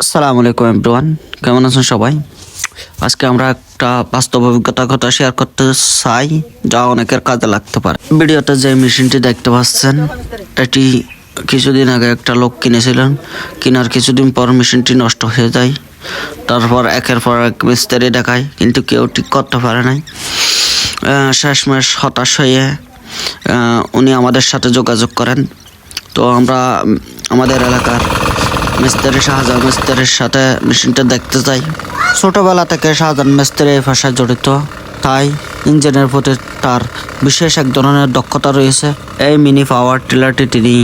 আসসালামু আলাইকুম এভরিওয়ান, কেমন আছেন সবাই? আজকে আমরা একটা বাস্তব অভিজ্ঞতার কথা শেয়ার করতে চাই, যা অনেকের কাজে লাগতে পারে। ভিডিওতে যে মেশিনটি দেখতে পাচ্ছেন, এটি কিছুদিন আগে একটা লোক কিনেছিলেন। কেনার কিছুদিন পর মেশিনটি নষ্ট হয়ে যায়। তারপর একের পর এক মিস্ত্রি দেখায়, কিন্তু কেউ ঠিক করতে পারে নাই। শেষমেশ হতাশ হয়ে উনি আমাদের সাথে যোগাযোগ করেন। তো আমরা আমাদের এলাকার মিস্ত্রি শাহজাহান মিস্ত্রির সাথে মেশিনটা দেখতে যাই। ছোটবেলা থেকে শাহজাহান মিস্ত্রি এই ভাষায় জড়িত, তাই ইঞ্জিনের প্রতি তার বিশেষ এক ধরনের দক্ষতা রয়েছে। এই মিনি পাওয়ার টিলারটি তিনি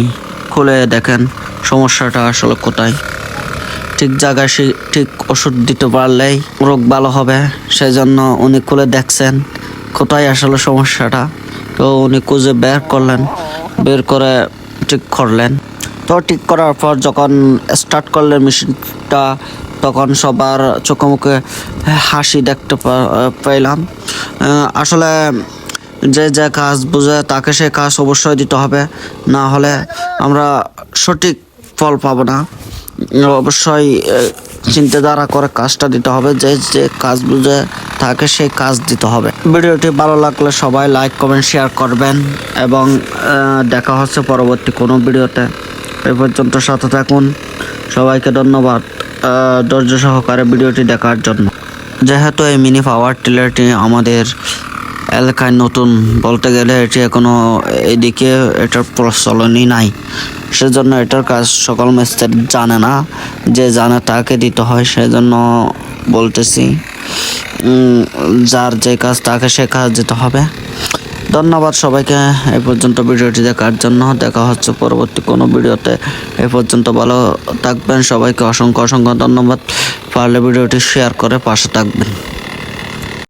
খুলে দেখেন সমস্যাটা আসলে কোথায়। ঠিক জায়গায় সে ঠিক ওষুধ দিতে পারলেই রোগ ভালো হবে, সেই জন্য উনি খুলে দেখছেন কোথায় আসলে সমস্যাটা। তো উনি খুঁজে বের করে ঠিক করলেন। তো ঠিক করার পর যখন স্টার্ট করলেন মেশিনটা, তখন সবার চোখে মুখে হাসি দেখতে পেলাম। আসলে যে কাজ বুঝে তাকে সে কাজ অবশ্যই দিতে হবে, না হলে আমরা সঠিক ফল পাবো না। অবশ্যই চিন্তাধারা করে কাজটা দিতে হবে, যে কাজ বুঝে তাকে সেই কাজ দিতে হবে। ভিডিওটি ভালো লাগলে সবাই লাইক কমেন্ট শেয়ার করবেন এবং দেখা হচ্ছে পরবর্তী কোনো ভিডিওতে। এই পর্যন্ত সাথে থাকুন। সবাইকে ধন্যবাদ ধৈর্য সহকারে ভিডিওটি দেখার জন্য। যেহেতু এই মিনি পাওয়ার টিলারটি আমাদের এলাকায় নতুন, বলতে গেলে এটি এখনো এদিকে এটার প্রচলনই নাই, সেজন্য এটার কাজ সকল মিস্ত্রি জানে না। যে জানে তাকে দিতে হয়, সেজন্য বলতেছি যার যে কাজ তাকে সে কাজ দিতে হবে। ধন্যবাদ সবাইকে এই পর্যন্ত ভিডিওটি দেখার জন্য। দেখা হচ্ছে পরবর্তী কোনো ভিডিওতে। এই পর্যন্ত ভালো থাকবেন। সবাইকে অসংখ্য ধন্যবাদ। পারলে ভিডিওটি শেয়ার করে পাশে থাকবেন।